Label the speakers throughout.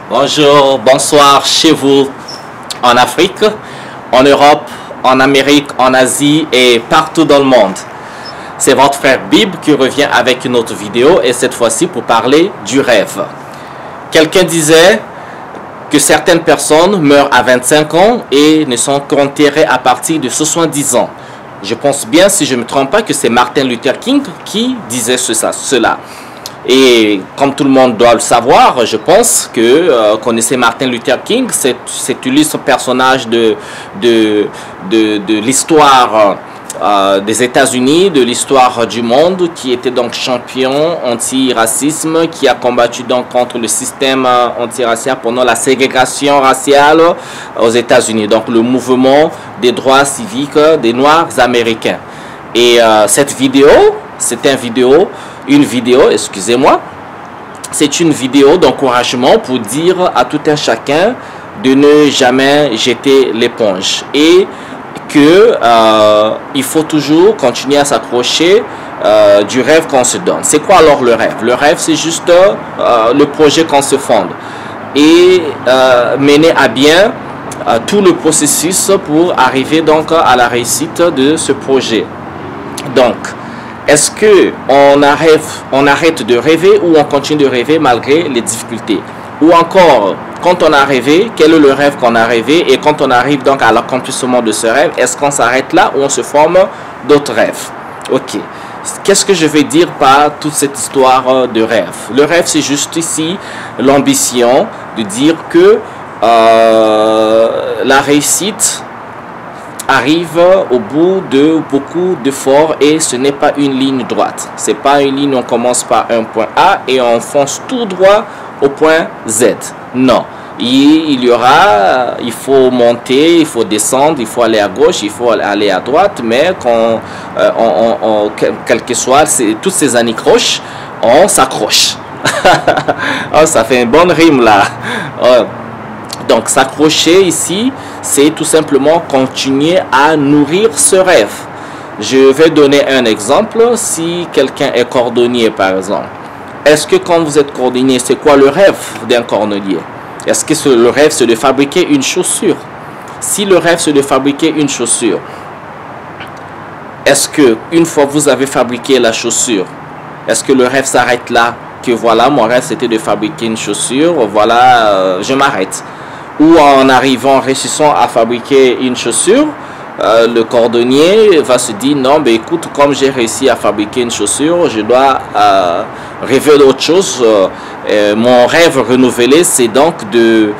Speaker 1: Bonjour, bonsoir chez vous en Afrique, en Europe, en Amérique, en Asie et partout dans le monde. C'est votre frère Bib qui revient avec une autre vidéo et cette fois-ci pour parler du rêve. Quelqu'un disait que certaines personnes meurent à 25 ans et ne sont qu'enterrées à partir de 70 ans. Je pense bien, si je ne me trompe pas, que c'est Martin Luther King qui disait cela. Et comme tout le monde doit le savoir, je pense que connaissez Martin Luther King, c'est illustre personnage de l'histoire des États-Unis, de l'histoire du monde, qui était donc champion anti-racisme, qui a combattu donc contre le système anti-racial pendant la ségrégation raciale aux États-Unis, donc le mouvement des droits civiques des Noirs américains. Et cette vidéo, c'est une vidéo, excusez-moi, c'est une vidéo d'encouragement pour dire à tout un chacun de ne jamais jeter l'éponge et que il faut toujours continuer à s'accrocher du rêve qu'on se donne. C'est quoi alors le rêve? Le rêve, c'est juste le projet qu'on se fonde et mener à bien tout le processus pour arriver donc à la réussite de ce projet. Donc, est-ce qu'on arrête de rêver ou on continue de rêver malgré les difficultés? Ou encore, quand on a rêvé, quel est le rêve qu'on a rêvé? Et quand on arrive donc à l'accomplissement de ce rêve, est-ce qu'on s'arrête là ou on se forme d'autres rêves? Ok. Qu'est-ce que je vais dire par toute cette histoire de rêve? Le rêve, c'est juste ici l'ambition de dire que la réussite arrive au bout de beaucoup d'efforts et ce n'est pas une ligne droite. C'est pas une ligne où on commence par un point A et on fonce tout droit au point Z. Non. Il faut monter, il faut descendre, il faut aller à gauche, il faut aller à droite, mais quel que soit toutes ces anicroches, on s'accroche. Oh, ça fait une bonne rime là. Donc s'accrocher ici, c'est tout simplement continuer à nourrir ce rêve. Je vais donner un exemple. Si quelqu'un est cordonnier par exemple, est-ce que quand vous êtes cordonnier, c'est quoi le rêve d'un cordonnier? Est-ce que le rêve c'est de fabriquer une chaussure? Si le rêve c'est de fabriquer une chaussure, est-ce que une fois que vous avez fabriqué la chaussure, est-ce que le rêve s'arrête là? Que voilà, mon rêve c'était de fabriquer une chaussure, voilà, je m'arrête. Ou en arrivant, en réussissant à fabriquer une chaussure, le cordonnier va se dire non, mais écoute, comme j'ai réussi à fabriquer une chaussure, je dois rêver d'autre chose. Mon rêve renouvelé, c'est donc de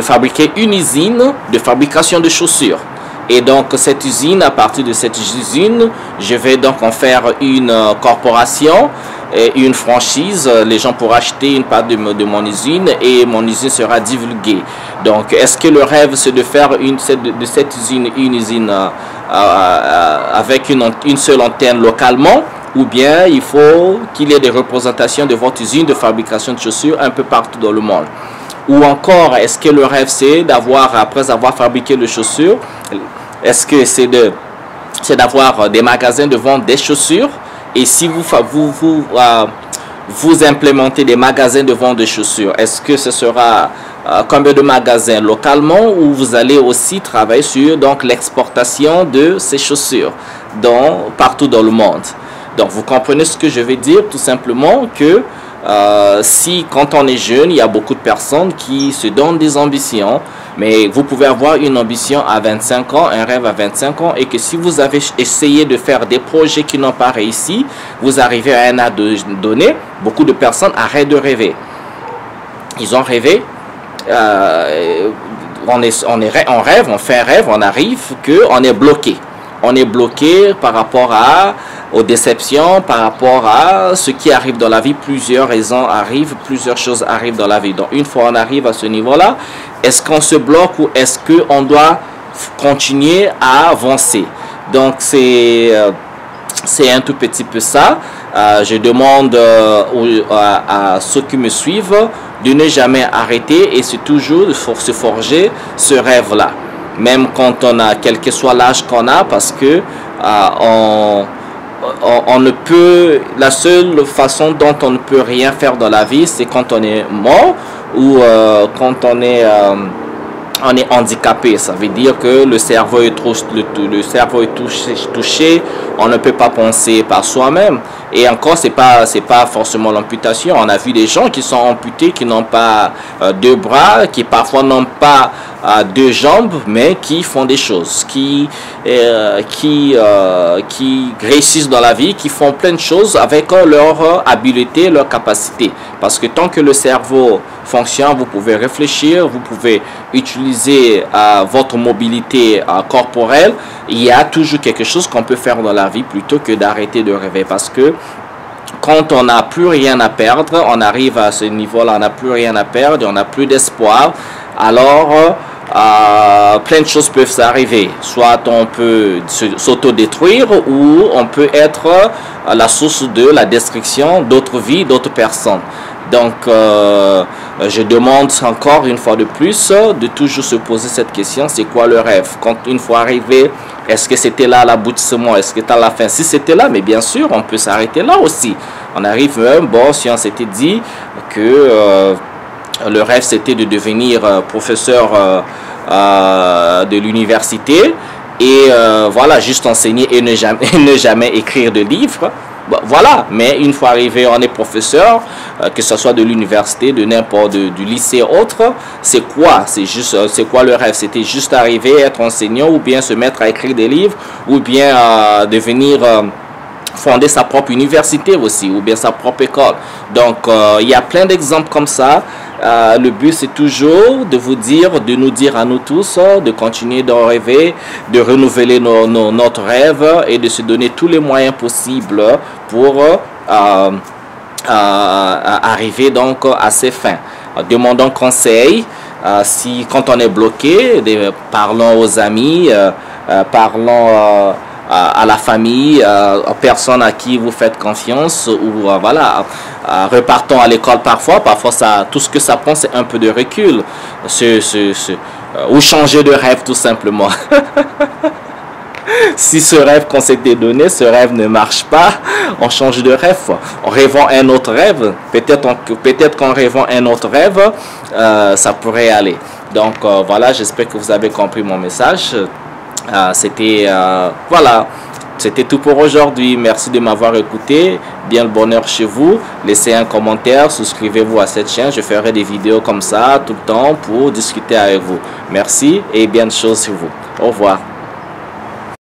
Speaker 1: fabriquer une usine de fabrication de chaussures. Et donc cette usine, à partir de cette usine, je vais donc en faire une corporation et une franchise. Les gens pourront acheter une part de mon usine et mon usine sera divulguée. Donc est-ce que le rêve c'est de faire de cette usine une usine avec une seule antenne localement, ou bien il faut qu'il y ait des représentations de votre usine de fabrication de chaussures un peu partout dans le monde? Ou encore, est-ce que le rêve c'est d'avoir, après avoir fabriqué les chaussures, est-ce que c'est d'avoir des magasins de vente des chaussures? Et si vous implémentez des magasins de vente de chaussures, est-ce que ce sera combien de magasins localement, ou vous allez aussi travailler sur donc l'exportation de ces chaussures partout dans le monde? Donc vous comprenez ce que je veux dire, tout simplement que si quand on est jeune, il y a beaucoup de personnes qui se donnent des ambitions, mais vous pouvez avoir une ambition à 25 ans, un rêve à 25 ans, et que si vous avez essayé de faire des projets qui n'ont pas réussi, vous arrivez à un âge donné, beaucoup de personnes arrêtent de rêver. Ils ont rêvé, on rêve, on fait un rêve, on arrive qu'on est bloqué. On est bloqué par rapport aux déceptions, par rapport à ce qui arrive dans la vie. Plusieurs raisons arrivent, plusieurs choses arrivent dans la vie. Donc une fois on arrive à ce niveau-là, est-ce qu'on se bloque ou est-ce qu'on doit continuer à avancer? Donc c'est un tout petit peu ça. Je demande à ceux qui me suivent de ne jamais arrêter et c'est toujours se forger ce rêve-là. Même quand on a, quel que soit l'âge qu'on a, parce que on ne peut, la seule façon dont on ne peut rien faire dans la vie, c'est quand on est mort ou quand on est handicapé. Ça veut dire que le cerveau est touché, on ne peut pas penser par soi-même. Et encore, c'est pas forcément l'amputation. On a vu des gens qui sont amputés, qui n'ont pas deux bras, qui parfois n'ont pas deux jambes, mais qui font des choses, qui réussissent dans la vie, qui font plein de choses avec leur habileté, leur capacité. Parce que tant que le cerveau fonctionne, vous pouvez réfléchir, vous pouvez utiliser votre mobilité corporelle. Il y a toujours quelque chose qu'on peut faire dans la vie plutôt que d'arrêter de rêver. Parce que quand on n'a plus rien à perdre, on arrive à ce niveau-là, on n'a plus rien à perdre, on n'a plus d'espoir, alors plein de choses peuvent s'arriver. Soit on peut s'autodétruire ou on peut être la source de la destruction d'autres vies, d'autres personnes. Donc, je demande encore une fois de plus de toujours se poser cette question, c'est quoi le rêve? Quand une fois arrivé, est-ce que c'était là l'aboutissement? Est-ce que c'était à la fin? Si c'était là, mais bien sûr, on peut s'arrêter là aussi. On arrive même, bon, si on s'était dit que le rêve c'était de devenir professeur de l'université et voilà, juste enseigner et ne jamais écrire de livres. Bon, voilà, mais une fois arrivé, on est professeur, que ce soit de l'université, de n'importe, du lycée autre, c'est quoi? C'est quoi le rêve? C'était juste arriver, être enseignant, ou bien se mettre à écrire des livres, ou bien devenir fonder sa propre université aussi, ou bien sa propre école. Donc, il y a plein d'exemples comme ça. Le but, c'est toujours de vous dire, de nous dire à nous tous, de continuer de rêver, de renouveler notre rêve et de se donner tous les moyens possibles pour arriver donc à ses fins. Demandons conseil. Quand on est bloqué, parlons aux amis, parlons à la famille, aux personnes à qui vous faites confiance, ou voilà, repartons à l'école parfois tout ce que ça prend, c'est un peu de recul, ou changer de rêve tout simplement. Si ce rêve qu'on s'était donné, ce rêve ne marche pas, on change de rêve. En rêvant un autre rêve, peut-être qu'en rêvant un autre rêve, ça pourrait aller. Donc voilà, j'espère que vous avez compris mon message. Voilà, c'était tout pour aujourd'hui. Merci de m'avoir écouté. Bien le bonheur chez vous. Laissez un commentaire, souscrivez-vous à cette chaîne. Je ferai des vidéos comme ça tout le temps pour discuter avec vous. Merci et bien de choses sur vous. Au revoir.